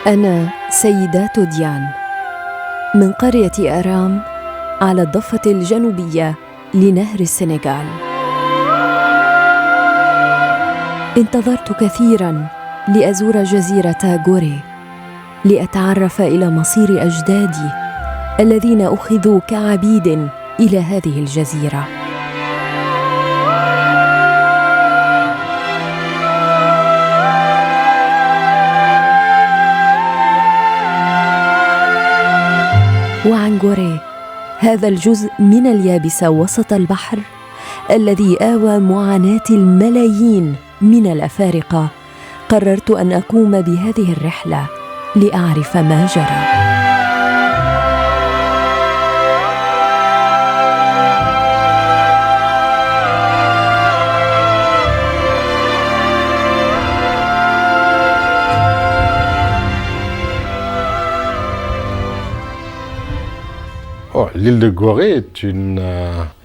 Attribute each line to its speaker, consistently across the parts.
Speaker 1: أنا سيدات ديان من قرية أرام على الضفة الجنوبية لنهر السنغال. انتظرت كثيراً لأزور جزيرة غوري لأتعرف إلى مصير أجدادي الذين أخذوا كعبيد إلى هذه الجزيرة. وعن غوري، هذا الجزء من اليابسة وسط البحر الذي آوى معاناة الملايين من الأفارقة، قررت أن أقوم بهذه الرحلة لأعرف ما جرى.
Speaker 2: L'île de Gorée est une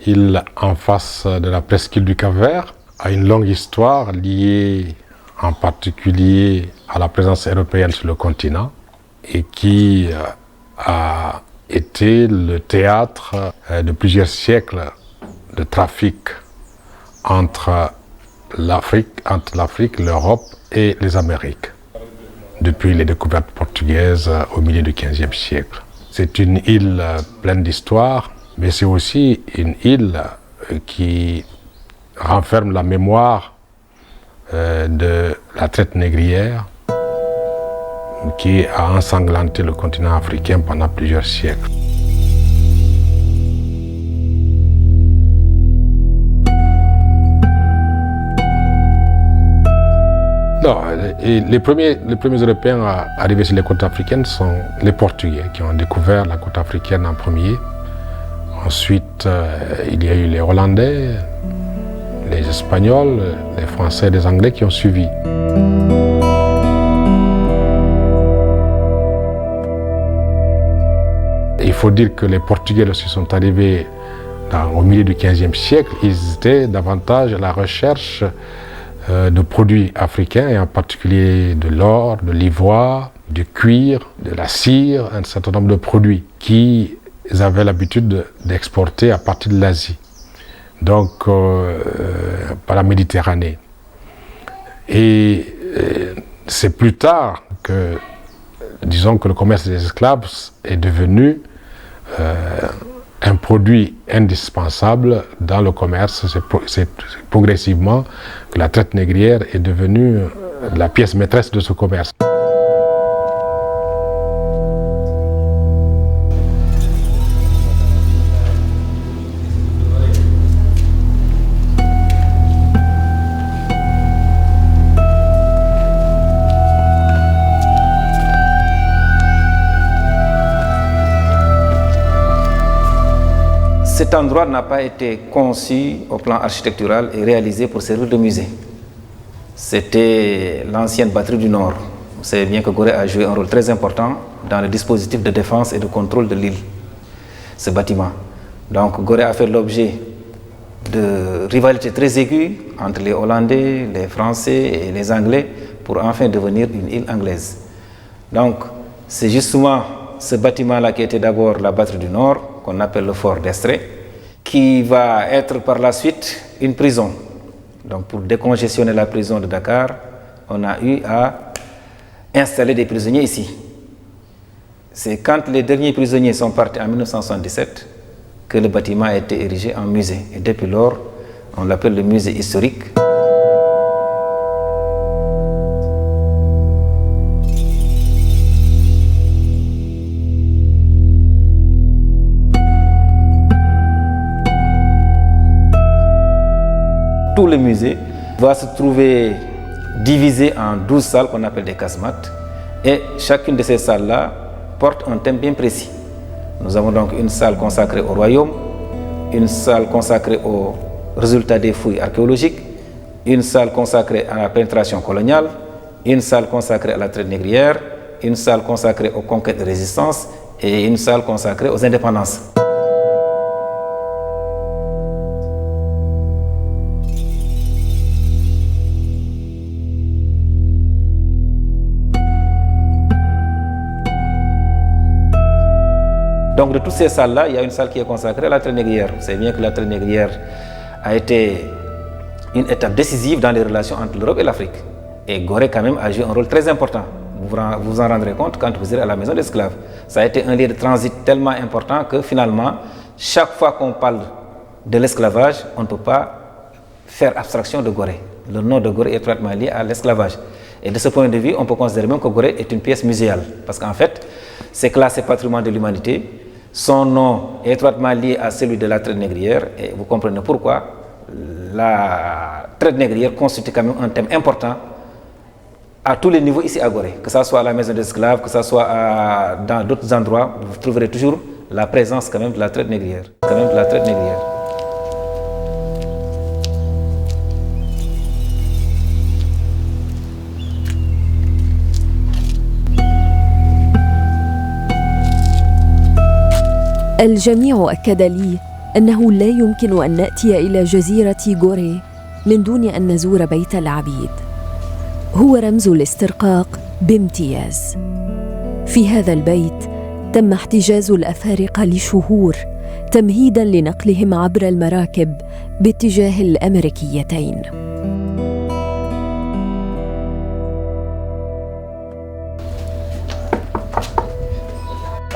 Speaker 2: île en face de la presqu'île du Cap-Vert, a une longue histoire liée en particulier à la présence européenne sur le continent et qui a été le théâtre de plusieurs siècles de trafic entre l'Afrique, l'Europe et les Amériques, depuis les découvertes portugaises au milieu du XVe siècle. C'est une île pleine d'histoire, mais c'est aussi une île qui renferme la mémoire de la traite négrière qui a ensanglanté le continent africain pendant plusieurs siècles. Non, les premiers Européens à arriver sur les côtes africaines sont les Portugais qui ont découvert la côte africaine en premier. Ensuite, il y a eu les Hollandais, les Espagnols, les Français et les Anglais qui ont suivi. Il faut dire que les Portugais, lorsqu'ils sont arrivés au milieu du XVe siècle, ils étaient davantage à la recherche de produits africains, et en particulier de l'or, de l'ivoire, du cuir, de la cire, un certain nombre de produits qu'ils avaient l'habitude d'exporter à partir de l'Asie, donc par la Méditerranée. Et c'est plus tard que, disons que le commerce des esclaves est devenu un produit indispensable dans le commerce. C'est progressivement que la traite négrière est devenue la pièce maîtresse de ce commerce.
Speaker 3: Cet endroit n'a pas été conçu au plan architectural et réalisé pour servir de musée. C'était l'ancienne batterie du Nord. Vous savez bien que Gorée a joué un rôle très important dans le dispositif de défense et de contrôle de l'île, ce bâtiment. Donc Gorée a fait l'objet de rivalités très aiguës entre les Hollandais, les Français et les Anglais pour enfin devenir une île anglaise. Donc c'est justement ce bâtiment-là qui était d'abord la batterie du Nord, qu'on appelle le fort d'Estrée, qui va être par la suite une prison. Donc pour décongestionner la prison de Dakar, on a eu à installer des prisonniers ici. C'est quand les derniers prisonniers sont partis en 1977 que le bâtiment a été érigé en musée. Et depuis lors, on l'appelle le musée historique. Tout le musée va se trouver divisé en 12 salles qu'on appelle des casemates, et chacune de ces salles-là porte un thème bien précis. Nous avons donc une salle consacrée au royaume, une salle consacrée aux résultats des fouilles archéologiques, une salle consacrée à la pénétration coloniale, une salle consacrée à la traite négrière, une salle consacrée aux conquêtes de résistance et une salle consacrée aux indépendances. Donc de toutes ces salles-là, il y a une salle qui est consacrée à la traite négrière. Vous savez bien que la traite négrière a été une étape décisive dans les relations entre l'Europe et l'Afrique. Et Gorée quand même a joué un rôle très important. Vous vous en rendrez compte quand vous irez à la maison d'esclaves. Ça a été un lieu de transit tellement important que finalement, chaque fois qu'on parle de l'esclavage, on ne peut pas faire abstraction de Gorée. Le nom de Gorée est étroitement lié à l'esclavage. Et de ce point de vue, on peut considérer même que Gorée est une pièce muséale. Parce qu'en fait, c'est classé patrimoine de l'humanité. Son nom est étroitement lié à celui de la traite négrière. Et vous comprenez pourquoi la traite négrière constitue quand même un thème important à tous les niveaux ici à Gorée. Que ce soit à la maison d'esclaves, que ce soit dans d'autres endroits, vous trouverez toujours la présence quand même de la traite négrière.
Speaker 1: الجميع أكد لي أنه لا يمكن أن نأتي إلى جزيرة غوري من دون أن نزور بيت العبيد. هو رمز الاسترقاق بامتياز. في هذا البيت تم احتجاز الأفارقة لشهور تمهيداً لنقلهم عبر المراكب باتجاه الأمريكيتين.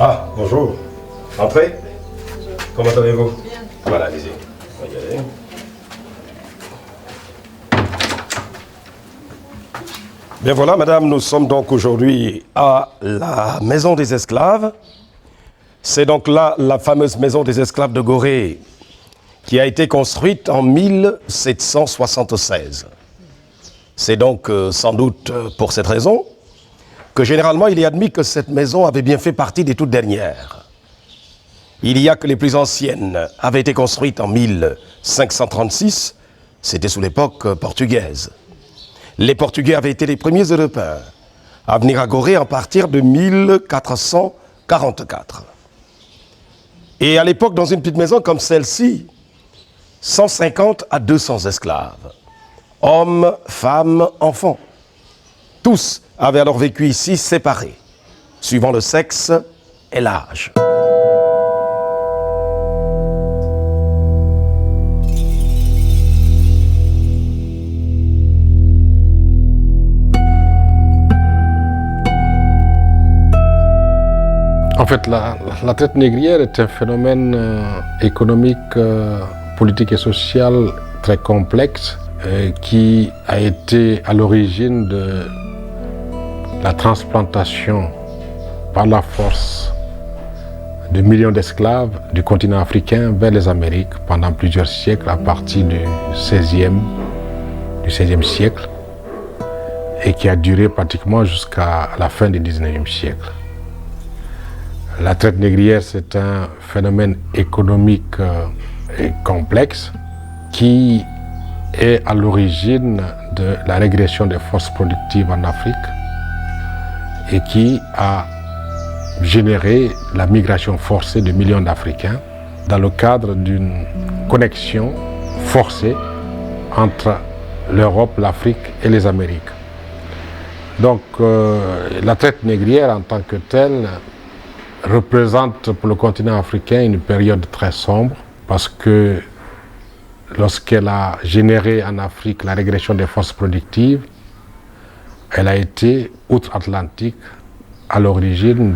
Speaker 4: Ah, bonjour. Entrez. Comment allez-vous? Bien. Voilà, allez-y. On va y aller. Bien voilà, madame, nous sommes donc aujourd'hui à la Maison des Esclaves. C'est donc là la fameuse Maison des Esclaves de Gorée qui a été construite en 1776. C'est donc sans doute pour cette raison que généralement il est admis que cette maison avait bien fait partie des toutes dernières. Il y a que les plus anciennes avaient été construites en 1536, c'était sous l'époque portugaise. Les Portugais avaient été les premiers Européens à venir à Gorée à partir de 1444. Et à l'époque, dans une petite maison comme celle-ci, 150 à 200 esclaves, hommes, femmes, enfants. Tous avaient alors vécu ici séparés, suivant le sexe et l'âge.
Speaker 2: En fait, la traite négrière est un phénomène économique, politique et social très complexe qui a été à l'origine de la transplantation par la force de millions d'esclaves du continent africain vers les Amériques pendant plusieurs siècles à partir du XVIe siècle et qui a duré pratiquement jusqu'à la fin du XIXe siècle. La traite négrière, c'est un phénomène économique et complexe qui est à l'origine de la régression des forces productives en Afrique et qui a généré la migration forcée de millions d'Africains dans le cadre d'une connexion forcée entre l'Europe, l'Afrique et les Amériques. Donc la traite négrière en tant que telle représente pour le continent africain une période très sombre parce que lorsqu'elle a généré en Afrique la régression des forces productives, elle a été outre-Atlantique à l'origine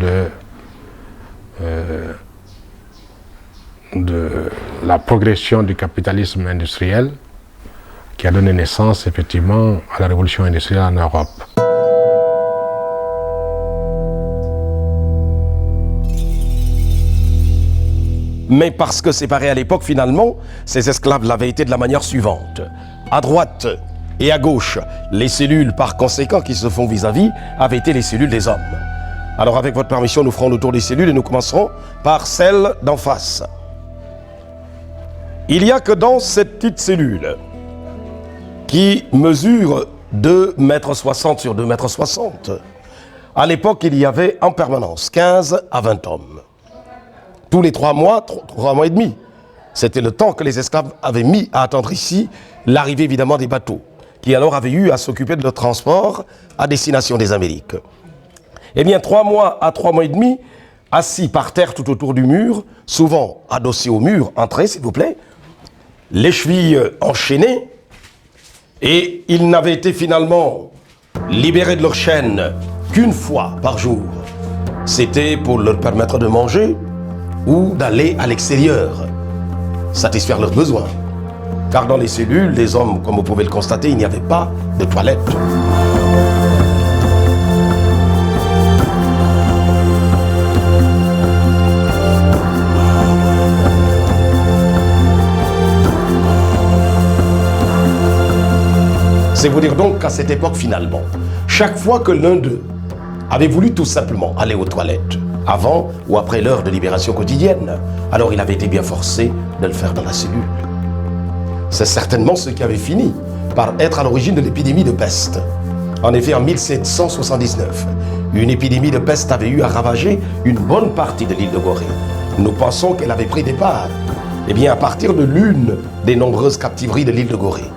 Speaker 2: de la progression du capitalisme industriel qui a donné naissance effectivement à la révolution industrielle en Europe.
Speaker 4: Mais parce que séparés à l'époque, finalement, ces esclaves l'avaient été de la manière suivante. À droite et à gauche, les cellules par conséquent qui se font vis-à-vis avaient été les cellules des hommes. Alors avec votre permission, nous ferons le tour des cellules et nous commencerons par celle d'en face. Il n'y a que dans cette petite cellule qui mesure 2,60 m sur 2,60 m. À l'époque, il y avait en permanence 15 à 20 hommes. Tous les 3 mois et demi. C'était le temps que les esclaves avaient mis à attendre ici l'arrivée évidemment des bateaux, qui alors avaient eu à s'occuper de leur transport à destination des Amériques. Eh bien, 3 mois à 3 mois et demi, assis par terre tout autour du mur, souvent adossés au mur, entrez s'il vous plaît, les chevilles enchaînées, et ils n'avaient été finalement libérés de leur chaîne qu'une fois par jour. C'était pour leur permettre de manger ou d'aller à l'extérieur, satisfaire leurs besoins. Car dans les cellules, les hommes, comme vous pouvez le constater, il n'y avait pas de toilettes. C'est vous dire donc qu'à cette époque, finalement, chaque fois que l'un d'eux avait voulu tout simplement aller aux toilettes, avant ou après l'heure de libération quotidienne, alors il avait été bien forcé de le faire dans la cellule. C'est certainement ce qui avait fini par être à l'origine de l'épidémie de peste. En effet, en 1779, une épidémie de peste avait eu à ravager une bonne partie de l'île de Gorée. Nous pensons qu'elle avait pris départ, eh bien, à partir de l'une des nombreuses captiveries de l'île de Gorée.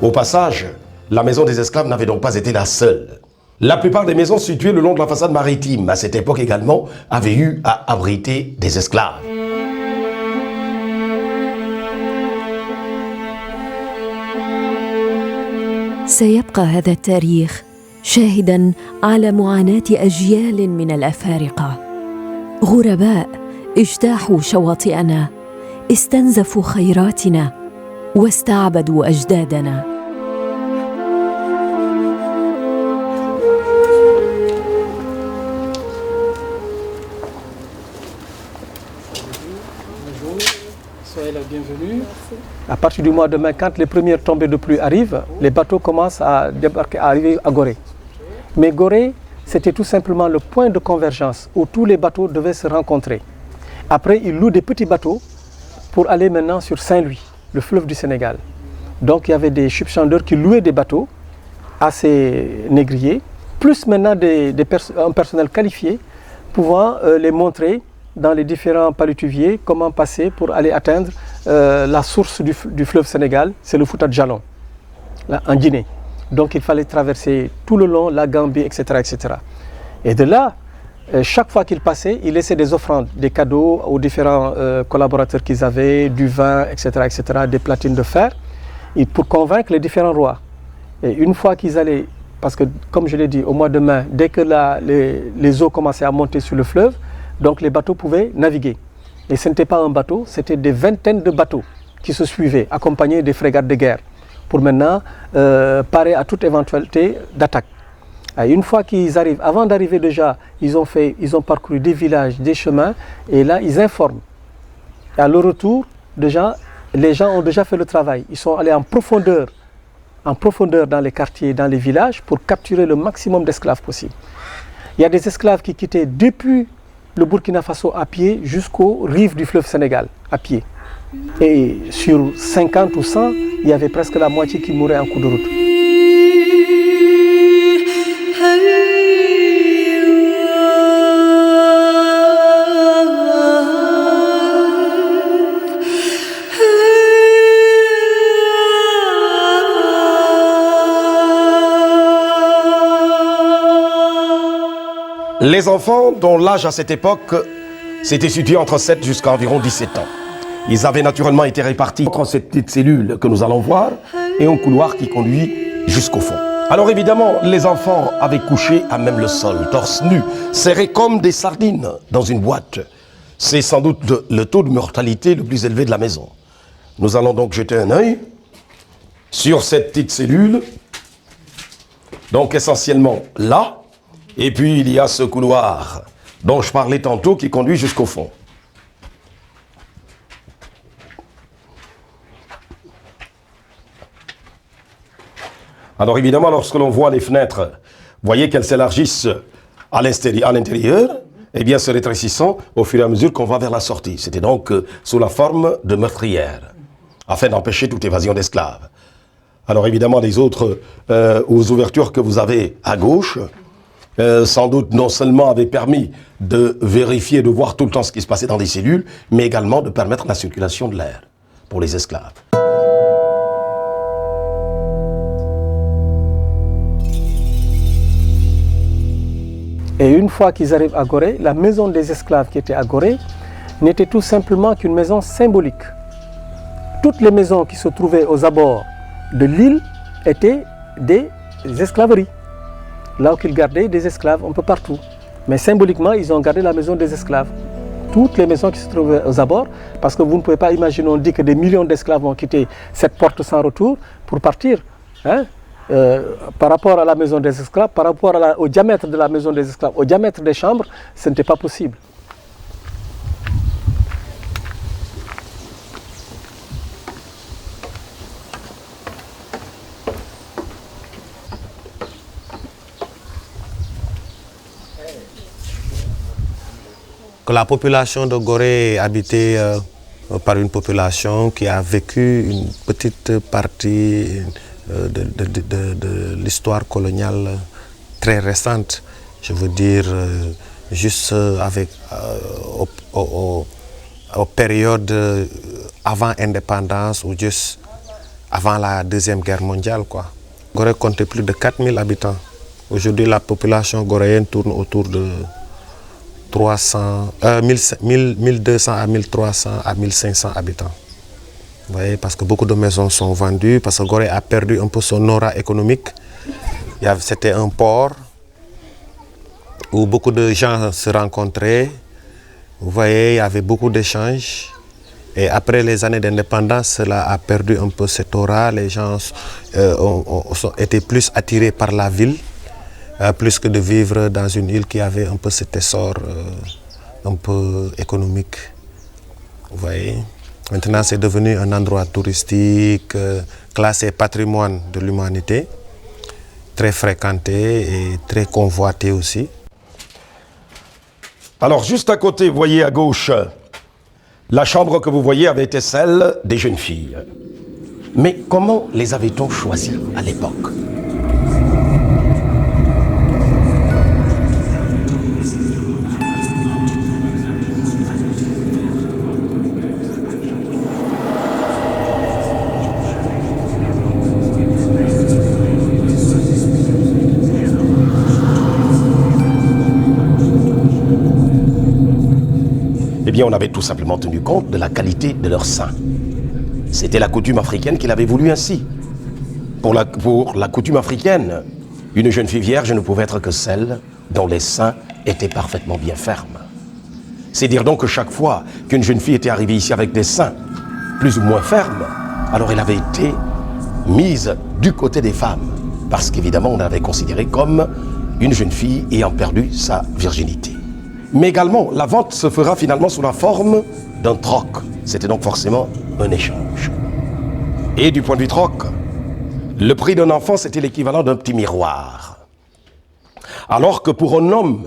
Speaker 4: Au passage, la maison des esclaves n'avait donc pas été la seule. La plupart des maisons situées le long de la façade maritime, à cette époque également, avaient eu à abriter des esclaves.
Speaker 1: سيبقى هذا التاريخ شاهداً على معاناة أجيال من الأفارقة، غرباء اجتاحوا شواطئنا، استنزفوا خيراتنا، واستعبدوا أجدادنا.
Speaker 5: Soyez la bienvenue. À partir du mois de mai, quand les premières tombées de pluie arrivent, les bateaux commencent à débarquer, à arriver à Gorée. Mais Gorée, c'était tout simplement le point de convergence où tous les bateaux devaient se rencontrer. Après, ils louent des petits bateaux pour aller maintenant sur Saint-Louis, le fleuve du Sénégal. Donc il y avait des shipchandeurs qui louaient des bateaux à ces négriers, plus maintenant un personnel qualifié pouvant les montrer dans les différents palutuviers comment passer pour aller atteindre la source du fleuve Sénégal, c'est le Fouta Djallon, là, en Guinée. Donc il fallait traverser tout le long, la Gambie, etc. etc. Et de là, chaque fois qu'ils passaient, ils laissaient des offrandes, des cadeaux aux différents collaborateurs qu'ils avaient, du vin, etc., etc., des platines de fer, et pour convaincre les différents rois. Et une fois qu'ils allaient, parce que comme je l'ai dit, au mois de mai, dès que les eaux commençaient à monter sur le fleuve, donc les bateaux pouvaient naviguer. Et ce n'était pas un bateau, c'était des vingtaines de bateaux qui se suivaient, accompagnés des frégates de guerre, pour maintenant parer à toute éventualité d'attaque. Et une fois qu'ils arrivent, avant d'arriver déjà, ils ont parcouru des villages, des chemins, et là ils informent. Et à leur retour, déjà, les gens ont déjà fait le travail. Ils sont allés en profondeur dans les quartiers, dans les villages, pour capturer le maximum d'esclaves possible. Il y a des esclaves qui quittaient depuis le Burkina Faso à pied jusqu'aux rives du fleuve Sénégal, à pied. Et sur 50 ou 100, il y avait presque la moitié qui mouraient en cours de route.
Speaker 4: Les enfants dont l'âge à cette époque s'était situé entre 7 jusqu'à environ 17 ans. Ils avaient naturellement été répartis entre cette petite cellule que nous allons voir et un couloir qui conduit jusqu'au fond. Alors évidemment, les enfants avaient couché à même le sol, torse nu, serrés comme des sardines dans une boîte. C'est sans doute le taux de mortalité le plus élevé de la maison. Nous allons donc jeter un œil sur cette petite cellule, donc essentiellement là. Et puis il y a ce couloir dont je parlais tantôt qui conduit jusqu'au fond. Alors évidemment, lorsque l'on voit les fenêtres, voyez qu'elles s'élargissent à l'intérieur, et bien se rétrécissant au fur et à mesure qu'on va vers la sortie. C'était donc sous la forme de meurtrières, afin d'empêcher toute évasion d'esclaves. Alors évidemment, les autres aux ouvertures que vous avez à gauche, sans doute non seulement avaient permis de vérifier, de voir tout le temps ce qui se passait dans les cellules, mais également de permettre la circulation de l'air pour les esclaves.
Speaker 5: Et une fois qu'ils arrivent à Gorée, la maison des esclaves qui était à Gorée n'était tout simplement qu'une maison symbolique. Toutes les maisons qui se trouvaient aux abords de l'île étaient des esclaveries. Là où ils gardaient des esclaves un peu partout. Mais symboliquement, ils ont gardé la maison des esclaves. Toutes les maisons qui se trouvaient aux abords, parce que vous ne pouvez pas imaginer, on dit que des millions d'esclaves ont quitté cette porte sans retour pour partir. Hein? Par rapport à la maison des esclaves, par rapport au diamètre de la maison des esclaves, au diamètre des chambres, ce n'était pas possible.
Speaker 6: Que la population de Gorée est habitée par une population qui a vécu une petite partie de l'histoire coloniale très récente. Je veux dire, juste avec aux périodes avant l'indépendance ou juste avant la Deuxième Guerre mondiale, quoi. Gorée comptait plus de 4000 habitants. Aujourd'hui, la population goréenne tourne autour de 1200 à 1300 à 1500 habitants. Vous voyez, parce que beaucoup de maisons sont vendues, parce que Gorée a perdu un peu son aura économique. C'était un port où beaucoup de gens se rencontraient. Vous voyez, il y avait beaucoup d'échanges. Et après les années d'indépendance, cela a perdu un peu cette aura. Les gens ont été plus attirés par la ville. Plus que de vivre dans une île qui avait un peu cet essor un peu économique. Vous voyez. Maintenant, c'est devenu un endroit touristique, classé patrimoine de l'humanité, très fréquenté et très convoité aussi.
Speaker 4: Alors, juste à côté, vous voyez à gauche, la chambre que vous voyez avait été celle des jeunes filles. Mais comment les avait-on choisies à l'époque ? Eh bien, on avait tout simplement tenu compte de la qualité de leur sein. C'était la coutume africaine qui l'avait voulu ainsi. Pour la coutume africaine, une jeune fille vierge ne pouvait être que celle dont les seins étaient parfaitement bien fermes. C'est dire donc que chaque fois qu'une jeune fille était arrivée ici avec des seins plus ou moins fermes, alors elle avait été mise du côté des femmes. Parce qu'évidemment, on l'avait considérée comme une jeune fille ayant perdu sa virginité. Mais également, la vente se fera finalement sous la forme d'un troc. C'était donc forcément un échange. Et du point de vue troc, le prix d'un enfant, c'était l'équivalent d'un petit miroir. Alors que pour un homme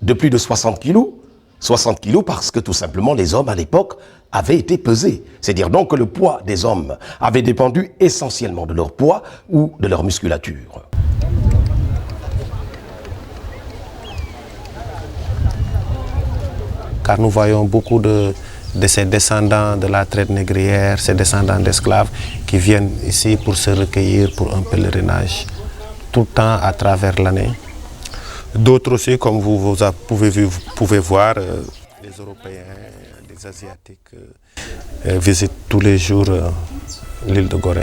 Speaker 4: de plus de 60 kilos parce que tout simplement les hommes à l'époque avaient été pesés. C'est-à-dire donc que le poids des hommes avait dépendu essentiellement de leur poids ou de leur musculature.
Speaker 6: Car nous voyons beaucoup de ces descendants de la traite négrière, ces descendants d'esclaves qui viennent ici pour se recueillir pour un pèlerinage tout le temps à travers l'année. D'autres aussi, comme vous pouvez voir, des Européens, des Asiatiques visitent tous les jours l'île de Gorée.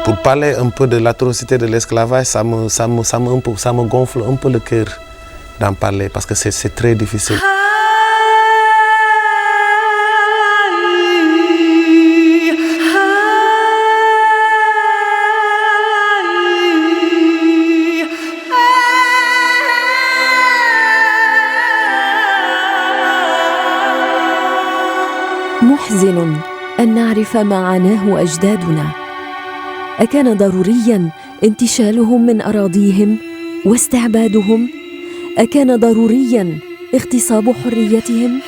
Speaker 6: Pour parler un peu de l'atrocité de l'esclavage, ça me gonfle un peu le cœur d'en parler parce que c'est très difficile.
Speaker 1: محزن أن نعرف ما عاناه أجدادنا. أكان ضرورياً انتشالهم من أراضيهم واستعبادهم؟ أكان ضرورياً اغتصاب حريتهم؟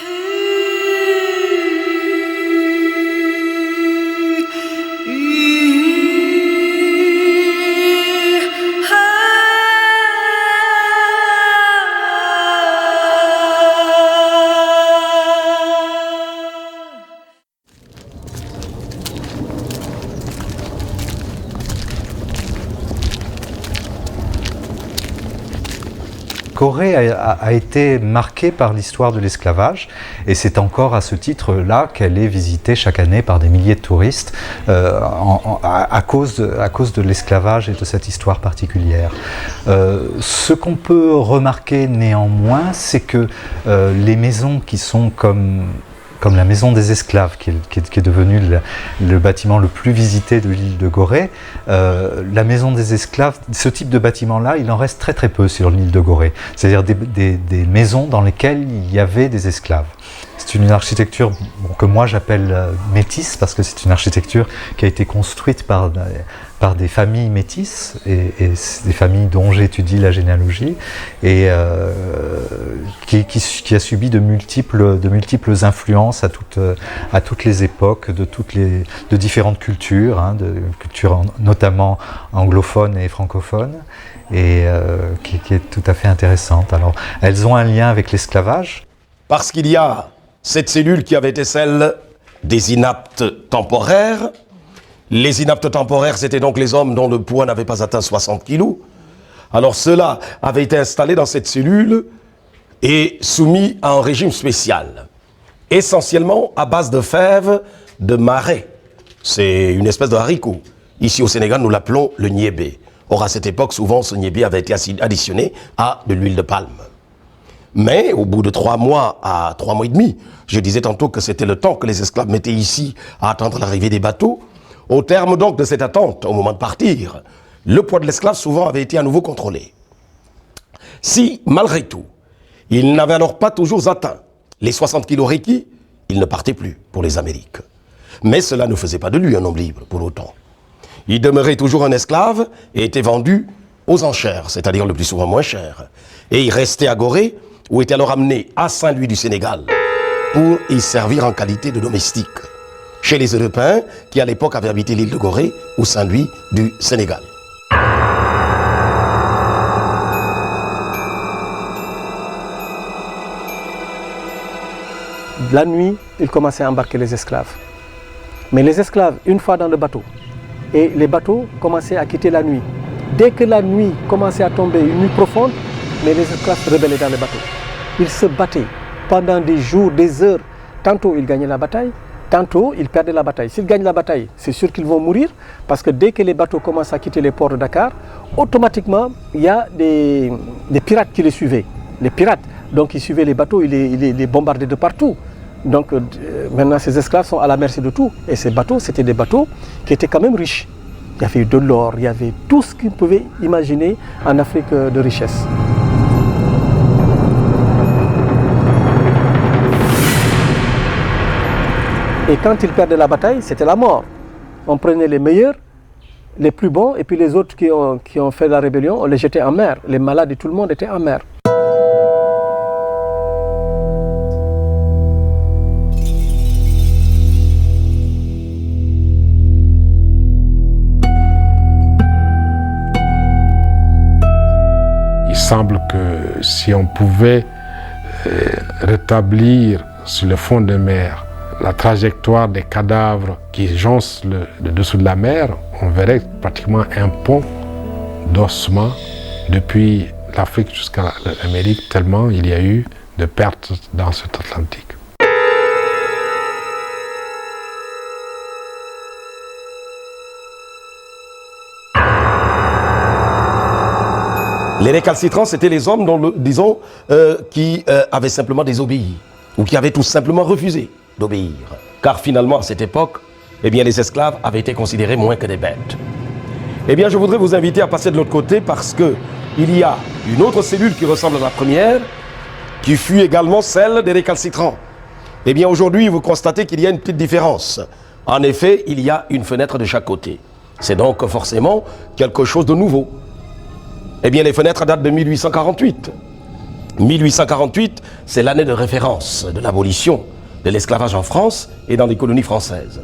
Speaker 7: Gorée a été marquée par l'histoire de l'esclavage et c'est encore à ce titre-là qu'elle est visitée chaque année par des milliers de touristes à cause de l'esclavage et de cette histoire particulière. Ce qu'on peut remarquer néanmoins, c'est que les maisons qui sont comme la maison des esclaves, qui est devenue le bâtiment le plus visité de l'île de Gorée. La maison des esclaves, ce type de bâtiment-là, il en reste très très peu sur l'île de Gorée. C'est-à-dire des maisons dans lesquelles il y avait des esclaves. C'est une architecture que moi j'appelle métisse, parce que c'est une architecture qui a été construite par des familles métisses, et des familles dont j'étudie la généalogie, et qui a subi de multiples influences à toutes les époques, de différentes cultures, cultures notamment anglophones et francophones, et qui est tout à fait intéressante. Alors, elles ont un lien avec l'esclavage.
Speaker 4: Parce qu'il y a cette cellule qui avait été celle des inaptes temporaires. Les inaptes temporaires, c'était donc les hommes dont le poids n'avait pas atteint 60 kilos. Alors ceux-là avaient été installés dans cette cellule et soumis à un régime spécial, essentiellement à base de fèves de marais. C'est une espèce de haricot. Ici au Sénégal, nous l'appelons le niébé. Or, à cette époque, souvent, ce niébé avait été additionné à de l'huile de palme. Mais au bout de 3 mois à 3 mois et demi, je disais tantôt que c'était le temps que les esclaves mettaient ici à attendre l'arrivée des bateaux. Au terme donc de cette attente, au moment de partir, le poids de l'esclave souvent avait été à nouveau contrôlé. Si, malgré tout, il n'avait alors pas toujours atteint les 60 kilos requis, il ne partait plus pour les Amériques. Mais cela ne faisait pas de lui un homme libre pour autant. Il demeurait toujours un esclave et était vendu aux enchères, c'est-à-dire le plus souvent moins cher. Et il restait à Gorée, où était alors amené à Saint-Louis du Sénégal pour y servir en qualité de domestique, chez les Européens qui à l'époque avaient habité l'île de Gorée ou Saint-Louis du Sénégal.
Speaker 5: La nuit, ils commençaient à embarquer les esclaves. Mais les esclaves, une fois dans le bateau, et les bateaux commençaient à quitter la nuit. Dès que la nuit commençait à tomber, une nuit profonde, mais les esclaves se rebellaient dans les bateaux. Ils se battaient pendant des jours, des heures. Tantôt ils gagnaient la bataille, tantôt ils perdaient la bataille. S'ils gagnent la bataille, c'est sûr qu'ils vont mourir, parce que dès que les bateaux commencent à quitter les ports de Dakar, automatiquement, il y a des pirates qui les suivaient. Les pirates, donc ils suivaient les bateaux, ils les bombardaient de partout. Donc maintenant, ces esclaves sont à la merci de tout. Et ces bateaux, c'était des bateaux qui étaient quand même riches. Il y avait de l'or, il y avait tout ce qu'ils pouvaient imaginer en Afrique de richesse. Et quand ils perdaient la bataille, c'était la mort. On prenait les meilleurs, les plus bons, et puis les autres qui ont fait la rébellion, on les jetait en mer. Les malades et tout le monde était en mer.
Speaker 2: Il semble que si on pouvait rétablir sur le fond de mer la trajectoire des cadavres qui jonchent le dessous de la mer, on verrait pratiquement un pont d'ossements depuis l'Afrique jusqu'à l'Amérique, tellement il y a eu de pertes dans cet Atlantique.
Speaker 4: Les récalcitrants, c'était les hommes dont, qui avaient simplement désobéi, ou qui avaient tout simplement refusé d'obéir. Car finalement, à cette époque, eh bien, les esclaves avaient été considérés moins que des bêtes. Eh bien, je voudrais vous inviter à passer de l'autre côté parce qu'il y a une autre cellule qui ressemble à la première, qui fut également celle des récalcitrants. Eh bien, aujourd'hui, vous constatez qu'il y a une petite différence. En effet, il y a une fenêtre de chaque côté. C'est donc forcément quelque chose de nouveau. Eh bien, les fenêtres datent de 1848. 1848, c'est l'année de référence de l'abolition de l'esclavage en France et dans les colonies françaises.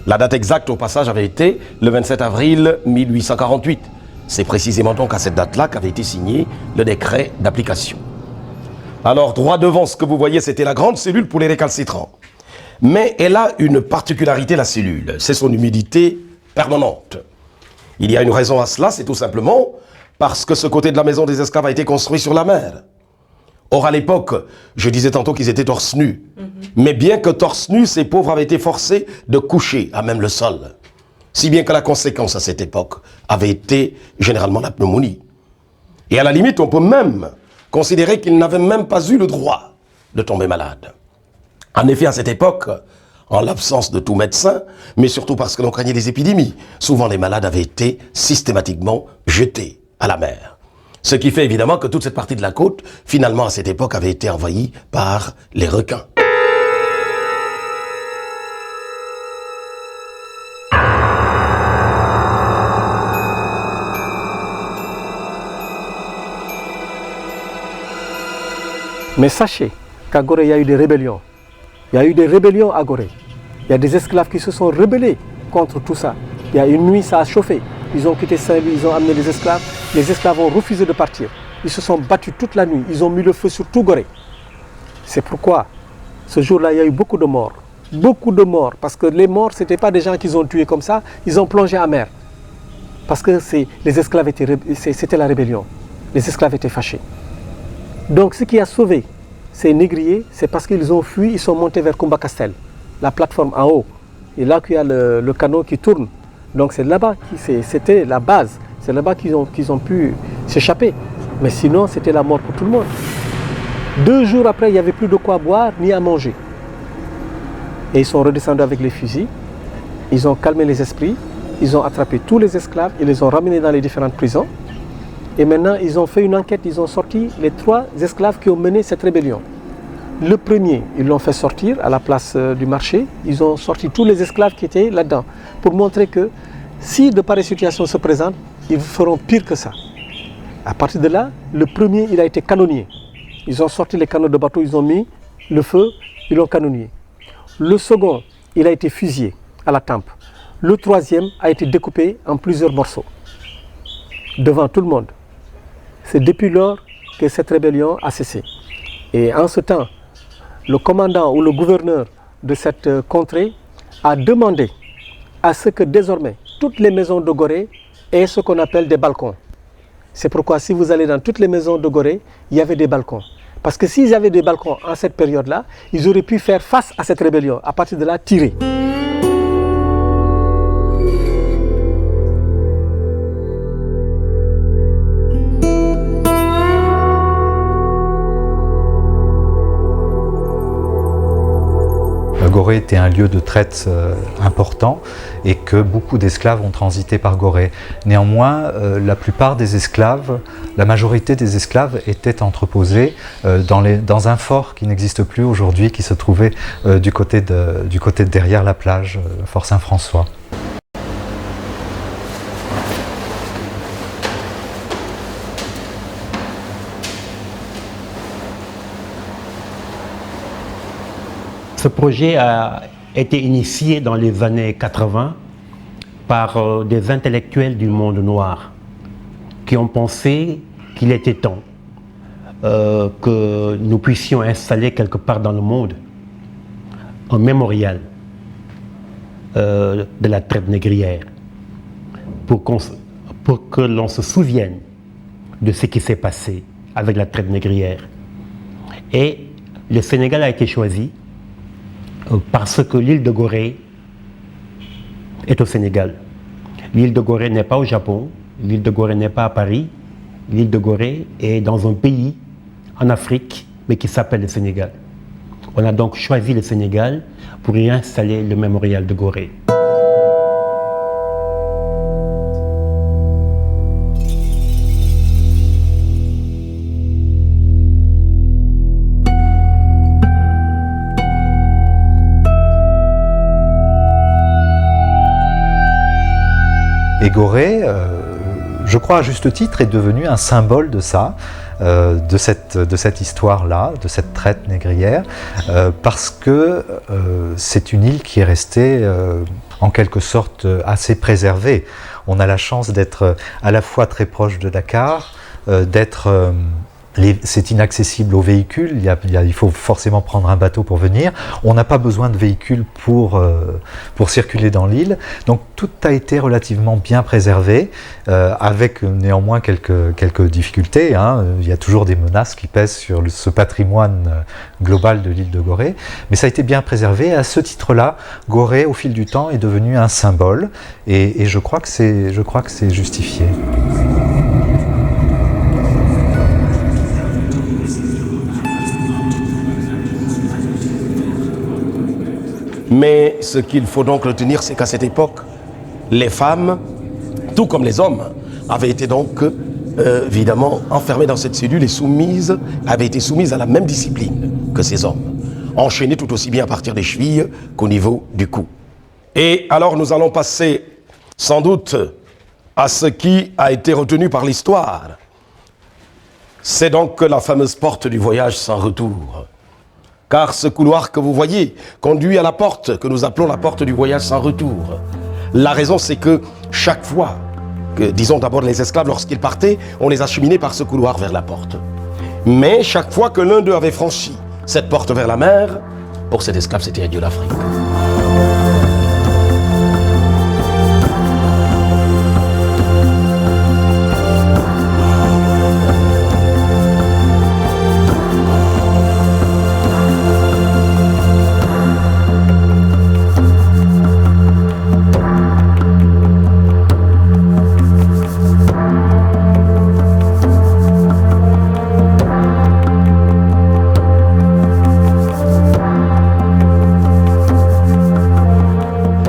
Speaker 4: La date exacte au passage avait été le 27 avril 1848. C'est précisément donc à cette date-là qu'avait été signé le décret d'application. Alors, droit devant, ce que vous voyez, c'était la grande cellule pour les récalcitrants. Mais elle a une particularité, la cellule, c'est son humidité permanente. Il y a une raison à cela, c'est tout simplement parce que ce côté de la maison des esclaves a été construit sur la mer. Or, à l'époque, je disais tantôt qu'ils étaient torse nus. Mais bien que torse nus, ces pauvres avaient été forcés de coucher à même le sol. Si bien que la conséquence à cette époque avait été généralement la pneumonie. Et à la limite, on peut même considérer qu'ils n'avaient même pas eu le droit de tomber malade. En effet, à cette époque, en l'absence de tout médecin, mais surtout parce que l'on craignait des épidémies, souvent les malades avaient été systématiquement jetés à la mer. Ce qui fait évidemment que toute cette partie de la côte, finalement à cette époque, avait été envahie par les requins.
Speaker 5: Mais sachez qu'à Gorée, il y a eu des rébellions. Il y a eu des rébellions à Gorée. Il y a des esclaves qui se sont rebellés contre tout ça. Il y a une nuit, ça a chauffé. Ils ont quitté Saint-Louis, ils ont amené les esclaves. Les esclaves ont refusé de partir. Ils se sont battus toute la nuit. Ils ont mis le feu sur tout Gorée. C'est pourquoi, ce jour-là, il y a eu beaucoup de morts. Beaucoup de morts. Parce que les morts, ce n'étaient pas des gens qu'ils ont tués comme ça. Ils ont plongé à mer. Parce que les esclaves c'était la rébellion. Les esclaves étaient fâchés. Donc ce qui a sauvé ces négriers, c'est parce qu'ils ont fui, ils sont montés vers Kumba Castel, la plateforme en haut. Et là qu'il y a le canot qui tourne. Donc c'est là-bas, c'était la base. C'est là-bas qu'ils ont pu s'échapper. Mais sinon, c'était la mort pour tout le monde. 2 jours après, il n'y avait plus de quoi boire ni à manger. Et ils sont redescendus avec les fusils. Ils ont calmé les esprits. Ils ont attrapé tous les esclaves. Ils les ont ramenés dans les différentes prisons. Et maintenant, ils ont fait une enquête, ils ont sorti les 3 esclaves qui ont mené cette rébellion. Le premier, ils l'ont fait sortir à la place du marché. Ils ont sorti tous les esclaves qui étaient là-dedans pour montrer que si de pareilles situations se présentent, ils feront pire que ça. À partir de là, le premier, il a été canonnier. Ils ont sorti les canons de bateau, ils ont mis le feu, ils l'ont canonnier. Le second, il a été fusillé à la tempe. Le troisième a été découpé en plusieurs morceaux devant tout le monde. C'est depuis lors que cette rébellion a cessé. Et en ce temps, le commandant ou le gouverneur de cette contrée a demandé à ce que désormais toutes les maisons de Gorée aient ce qu'on appelle des balcons. C'est pourquoi si vous allez dans toutes les maisons de Gorée, il y avait des balcons. Parce que s'ils avaient des balcons en cette période-là, ils auraient pu faire face à cette rébellion, à partir de là, tirer.
Speaker 7: Gorée était un lieu de traite important et que beaucoup d'esclaves ont transité par Gorée. Néanmoins, la plupart des esclaves, la majorité des esclaves étaient entreposés dans un fort qui n'existe plus aujourd'hui, qui se trouvait du côté de derrière la plage, le fort Saint-François.
Speaker 8: Ce projet a été initié dans les années 80 par des intellectuels du monde noir qui ont pensé qu'il était temps que nous puissions installer quelque part dans le monde un mémorial de la traite négrière pour que l'on se souvienne de ce qui s'est passé avec la traite négrière. Et le Sénégal a été choisi parce que l'île de Gorée est au Sénégal. L'île de Gorée n'est pas au Japon, l'île de Gorée n'est pas à Paris, l'île de Gorée est dans un pays en Afrique, mais qui s'appelle le Sénégal. On a donc choisi le Sénégal pour y installer le mémorial de Gorée.
Speaker 7: Et Gorée, je crois à juste titre, est devenu un symbole de ça, de cette histoire-là, de cette traite négrière, parce que c'est une île qui est restée en quelque sorte assez préservée. On a la chance d'être à la fois très proche de Dakar, c'est inaccessible aux véhicules, il faut forcément prendre un bateau pour venir. On n'a pas besoin de véhicules pour circuler dans l'île. Donc tout a été relativement bien préservé, avec néanmoins quelques difficultés. Hein. Il y a toujours des menaces qui pèsent sur ce patrimoine global de l'île de Gorée. Mais ça a été bien préservé. Et à ce titre-là, Gorée, au fil du temps, est devenu un symbole. Et je crois que c'est justifié.
Speaker 4: Mais ce qu'il faut donc retenir, c'est qu'à cette époque, les femmes, tout comme les hommes, avaient été donc évidemment enfermées dans cette cellule et avaient été soumises à la même discipline que ces hommes, enchaînées tout aussi bien à partir des chevilles qu'au niveau du cou. Et alors nous allons passer sans doute à ce qui a été retenu par l'histoire. C'est donc la fameuse porte du voyage sans retour. Car ce couloir que vous voyez conduit à la porte que nous appelons la porte du voyage sans retour. La raison, c'est que chaque fois que, disons d'abord les esclaves, lorsqu'ils partaient, on les acheminait par ce couloir vers la porte. Mais chaque fois que l'un d'eux avait franchi cette porte vers la mer, pour cet esclave, c'était adieu l'Afrique.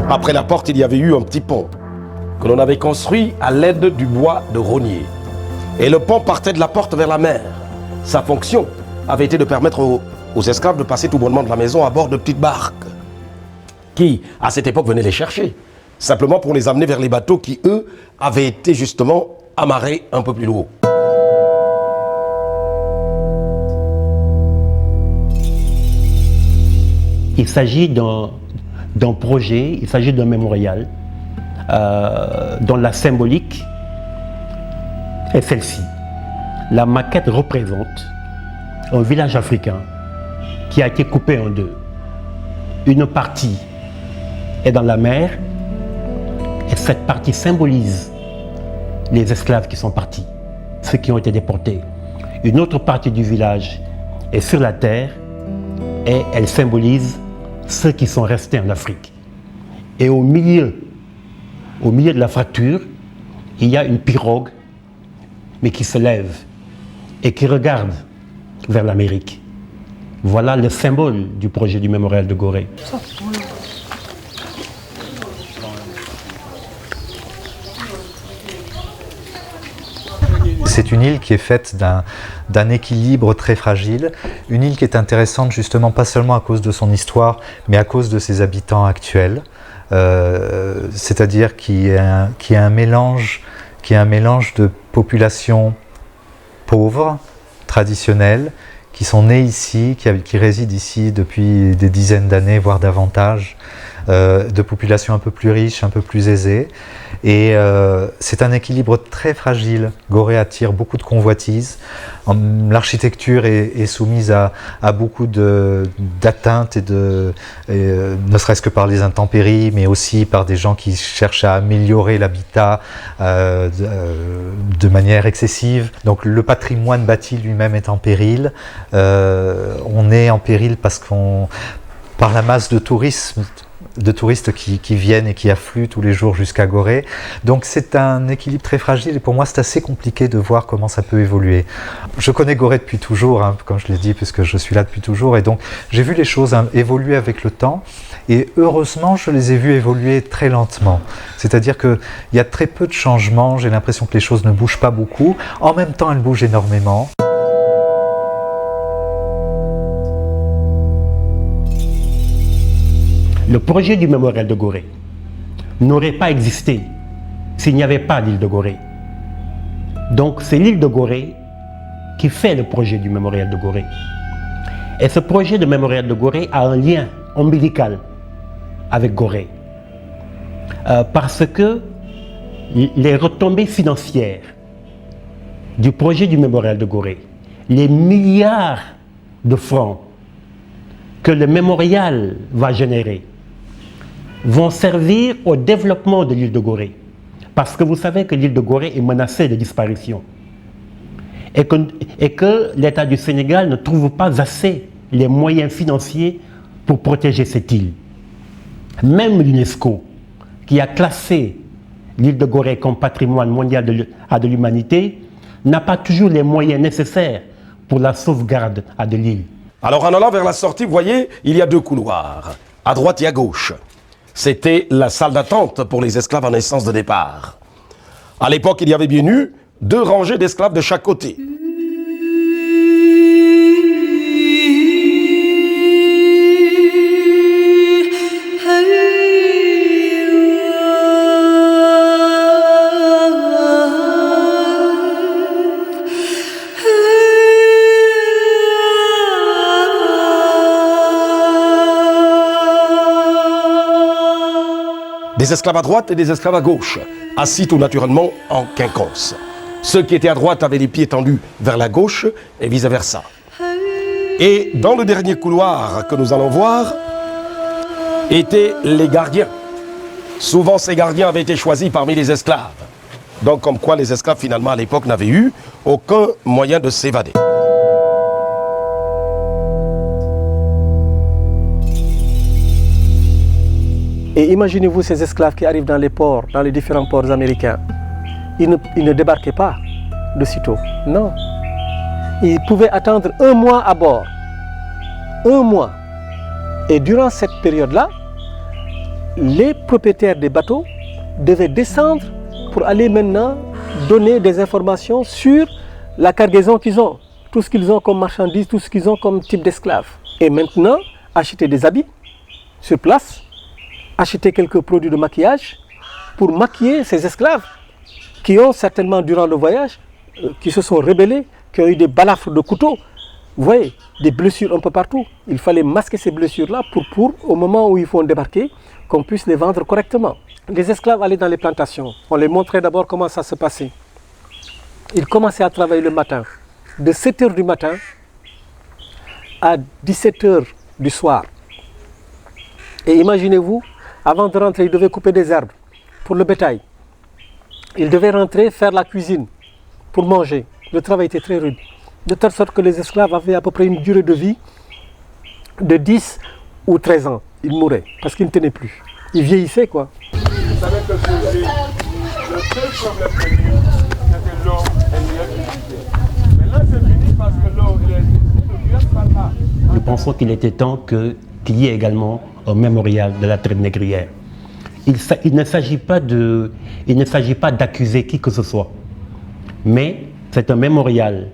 Speaker 4: Après la porte, il y avait eu un petit pont que l'on avait construit à l'aide du bois de rognier. Et le pont partait de la porte vers la mer. Sa fonction avait été de permettre aux esclaves de passer tout bonnement de la maison à bord de petites barques qui, à cette époque, venaient les chercher, simplement pour les amener vers les bateaux qui, eux, avaient été justement amarrés un peu plus haut.
Speaker 8: Il s'agit d'un projet, il s'agit d'un mémorial dont la symbolique est celle-ci. La maquette représente un village africain qui a été coupé en deux. Une partie est dans la mer et cette partie symbolise les esclaves qui sont partis, ceux qui ont été déportés. Une autre partie du village est sur la terre et elle symbolise ceux qui sont restés en Afrique. Et au milieu de la fracture, il y a une pirogue, mais qui se lève et qui regarde vers l'Amérique. Voilà le symbole du projet du mémorial de Gorée.
Speaker 7: C'est une île qui est faite d'un équilibre très fragile, une île qui est intéressante justement pas seulement à cause de son histoire, mais à cause de ses habitants actuels, c'est-à-dire qu'il y a un mélange de populations pauvres, traditionnelles, qui sont nées ici, qui résident ici depuis des dizaines d'années, voire davantage, de populations un peu plus riches, un peu plus aisées. Et c'est un équilibre très fragile. Gorée attire beaucoup de convoitises. L'architecture est soumise à beaucoup d'atteintes, ne serait-ce que par les intempéries, mais aussi par des gens qui cherchent à améliorer l'habitat de manière excessive. Donc le patrimoine bâti lui-même est en péril. On est en péril par la masse de touristes qui viennent et qui affluent tous les jours jusqu'à Gorée. Donc c'est un équilibre très fragile et pour moi c'est assez compliqué de voir comment ça peut évoluer. Je connais Gorée depuis toujours, hein, comme je l'ai dit, puisque je suis là depuis toujours, et donc j'ai vu les choses évoluer avec le temps et heureusement je les ai vues évoluer très lentement. C'est-à-dire qu'il y a très peu de changements, j'ai l'impression que les choses ne bougent pas beaucoup, en même temps elles bougent énormément.
Speaker 8: Le projet du mémorial de Gorée n'aurait pas existé s'il n'y avait pas d'île de Gorée. Donc c'est l'île de Gorée qui fait le projet du mémorial de Gorée. Et ce projet de mémorial de Gorée a un lien ombilical avec Gorée. Parce que les retombées financières du projet du mémorial de Gorée, les milliards de francs que le mémorial va générer, vont servir au développement de l'île de Gorée. Parce que vous savez que l'île de Gorée est menacée de disparition. Et que l'État du Sénégal ne trouve pas assez les moyens financiers pour protéger cette île. Même l'UNESCO, qui a classé l'île de Gorée comme patrimoine mondial de l'humanité, n'a pas toujours les moyens nécessaires pour la sauvegarde de l'île.
Speaker 4: Alors en allant vers la sortie, vous voyez, il y a deux couloirs, à droite et à gauche. C'était la salle d'attente pour les esclaves en naissance de départ. À l'époque, il y avait bien eu 2 rangées d'esclaves de chaque côté. Des esclaves à droite et des esclaves à gauche, assis tout naturellement en quinconce. Ceux qui étaient à droite avaient les pieds tendus vers la gauche et vice-versa. Et dans le dernier couloir que nous allons voir, étaient les gardiens. Souvent, ces gardiens avaient été choisis parmi les esclaves. Donc, comme quoi les esclaves, finalement, à l'époque, n'avaient eu aucun moyen de s'évader.
Speaker 5: Et imaginez-vous ces esclaves qui arrivent dans les ports, dans les différents ports américains. Ils ne débarquaient pas de sitôt, non. Ils pouvaient attendre 1 mois à bord. 1 mois. Et durant cette période-là, les propriétaires des bateaux devaient descendre pour aller maintenant donner des informations sur la cargaison qu'ils ont. Tout ce qu'ils ont comme marchandises, tout ce qu'ils ont comme type d'esclaves. Et maintenant, acheter des habits sur place, acheter quelques produits de maquillage pour maquiller ces esclaves qui ont certainement, durant le voyage, qui se sont rebellés, qui ont eu des balafres de couteaux. Vous voyez, des blessures un peu partout. Il fallait masquer ces blessures-là pour, au moment où ils vont débarquer, qu'on puisse les vendre correctement. Les esclaves allaient dans les plantations. On les montrait d'abord comment ça se passait. Ils commençaient à travailler le matin, de 7 h du matin à 17 h du soir. Et imaginez-vous, avant de rentrer, ils devaient couper des herbes pour le bétail. Ils devaient rentrer, faire la cuisine pour manger. Le travail était très rude. De telle sorte que les esclaves avaient à peu près une durée de vie de 10 ou 13 ans. Ils mouraient parce qu'ils ne tenaient plus. Ils vieillissaient, quoi.
Speaker 9: Vous savez que le seul problème que c'était l'eau et l'électricité. Mais là, c'est fini parce que l'eau et l'électricité ne viennent pas là.
Speaker 8: Nous pensons qu'il était temps qu'il y ait également un mémorial de la traite négrière. Il ne s'agit pas d'accuser qui que ce soit, mais c'est un mémorial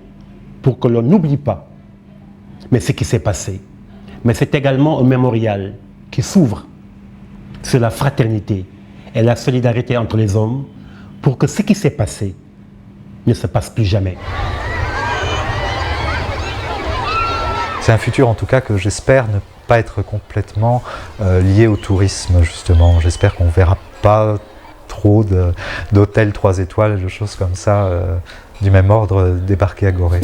Speaker 8: pour que l'on n'oublie pas ce qui s'est passé. Mais c'est également un mémorial qui s'ouvre sur la fraternité et la solidarité entre les hommes pour que ce qui s'est passé ne se passe plus jamais.
Speaker 7: C'est un futur en tout cas que j'espère ne pas être complètement lié au tourisme justement. J'espère qu'on ne verra pas trop d'hôtels 3 étoiles et de choses comme ça du même ordre débarquer à Gorée.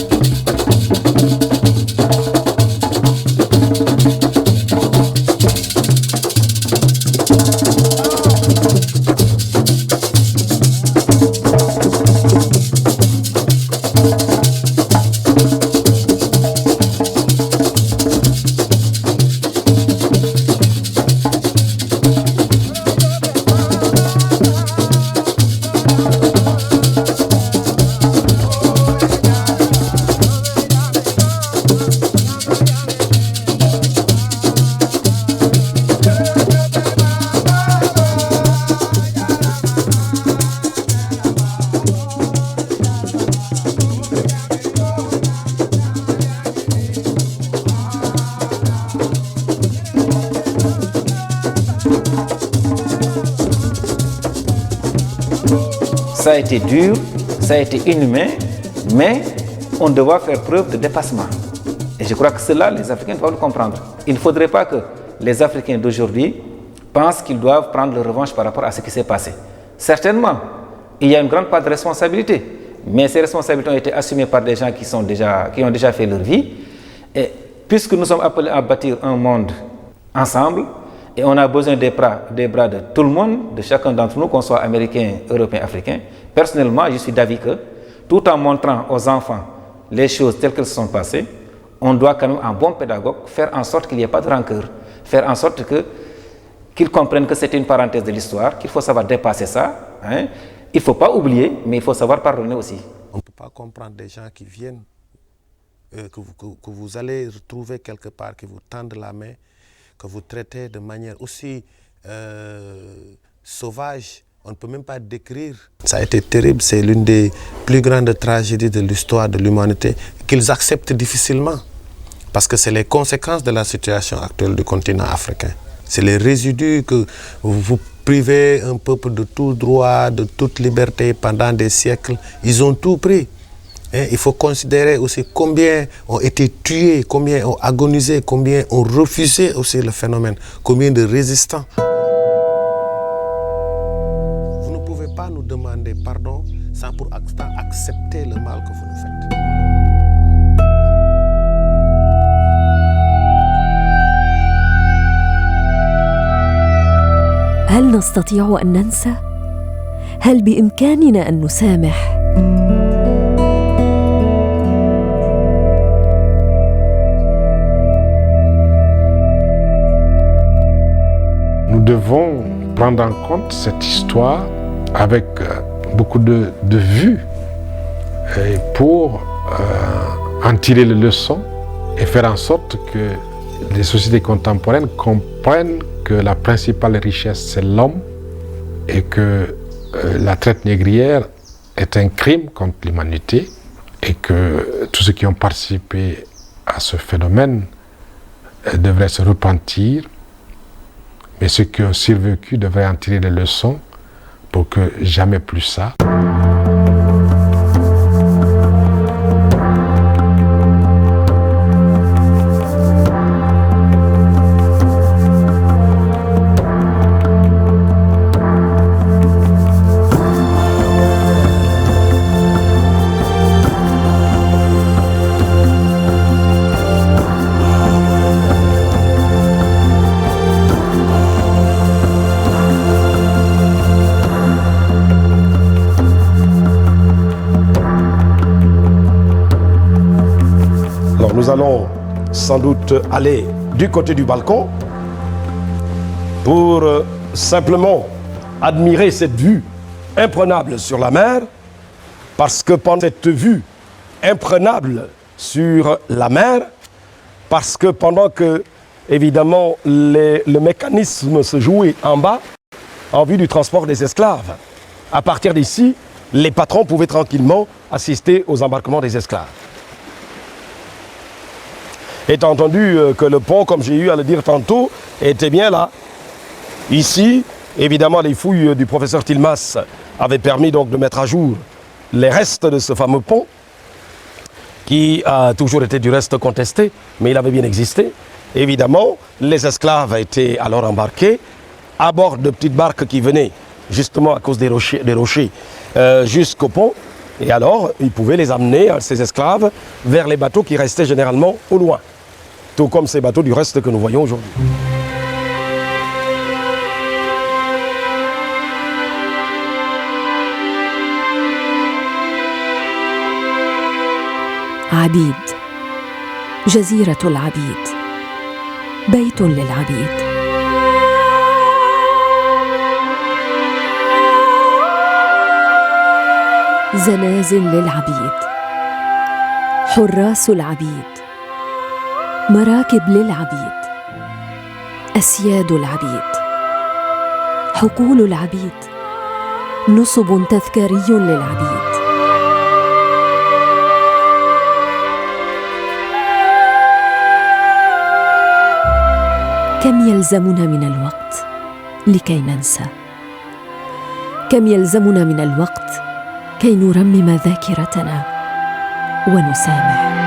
Speaker 3: Ça a été dur, ça a été inhumain, mais on doit faire preuve de dépassement. Et je crois que cela, les Africains doivent le comprendre. Il ne faudrait pas que les Africains d'aujourd'hui pensent qu'ils doivent prendre leur revanche par rapport à ce qui s'est passé. Certainement, il y a une grande part de responsabilité, mais ces responsabilités ont été assumées par des gens qui ont déjà fait leur vie. Et puisque nous sommes appelés à bâtir un monde ensemble, et on a besoin des bras de tout le monde, de chacun d'entre nous, qu'on soit américain, européen, africain, personnellement, je suis d'avis que, tout en montrant aux enfants les choses telles qu'elles se sont passées, on doit quand même, en bon pédagogue, faire en sorte qu'il n'y ait pas de rancœur, faire en sorte qu'ils comprennent que c'était une parenthèse de l'histoire, qu'il faut savoir dépasser ça. Hein. Il ne faut pas oublier, mais il faut savoir pardonner aussi.
Speaker 6: On ne peut pas comprendre des gens qui viennent, que vous allez retrouver quelque part, qui vous tendent la main, que vous traitez de manière aussi sauvage. On ne peut même pas décrire. Ça a été terrible, c'est l'une des plus grandes tragédies de l'histoire de l'humanité qu'ils acceptent difficilement. Parce que c'est les conséquences de la situation actuelle du continent africain. C'est les résidus que vous privez un peuple de tout droit, de toute liberté pendant des siècles. Ils ont tout pris. Et il faut considérer aussi combien ont été tués, combien ont agonisé, combien ont refusé aussi le phénomène, combien de résistants. Vous ne pouvez pas nous demander pardon sans pour autant accepter le mal que vous nous faites.
Speaker 1: هل نستطيع أن ننسى؟ هل بإمكاننا أن نسامح؟
Speaker 2: Nous devons prendre en compte cette histoire avec beaucoup de vues pour en tirer les leçons et faire en sorte que les sociétés contemporaines comprennent que la principale richesse, c'est l'homme et que la traite négrière est un crime contre l'humanité et que tous ceux qui ont participé à ce phénomène devraient se repentir, mais ceux qui ont survécu devraient en tirer les leçons pour que jamais plus ça.
Speaker 4: Nous allons sans doute aller du côté du balcon pour simplement admirer cette vue imprenable sur la mer, parce que pendant cette vue imprenable sur la mer, parce que pendant que, évidemment, le mécanisme se jouait en bas, en vue du transport des esclaves, à partir d'ici, les patrons pouvaient tranquillement assister aux embarquements des esclaves. Étant entendu que le pont, comme j'ai eu à le dire tantôt, était bien là. Ici, évidemment, les fouilles du professeur Tilmas avaient permis donc de mettre à jour les restes de ce fameux pont, qui a toujours été du reste contesté, mais il avait bien existé. Évidemment, les esclaves étaient alors embarqués à bord de petites barques qui venaient justement à cause des rochers jusqu'au pont. Et alors, ils pouvaient les amener, ces esclaves, vers les bateaux qui restaient généralement au loin. Tout comme ces bateaux du reste que nous voyons aujourd'hui.
Speaker 1: عبيد، جزيرة العبيد، بيت للعبيد. زنازل للعبيد، حراس العبيد، مراكب للعبيد، أسياد العبيد، حقول العبيد، نصب تذكاري للعبيد. كم يلزمنا من الوقت لكي ننسى؟ كم يلزمنا من الوقت كي نرمم ذاكرتنا ونسامح.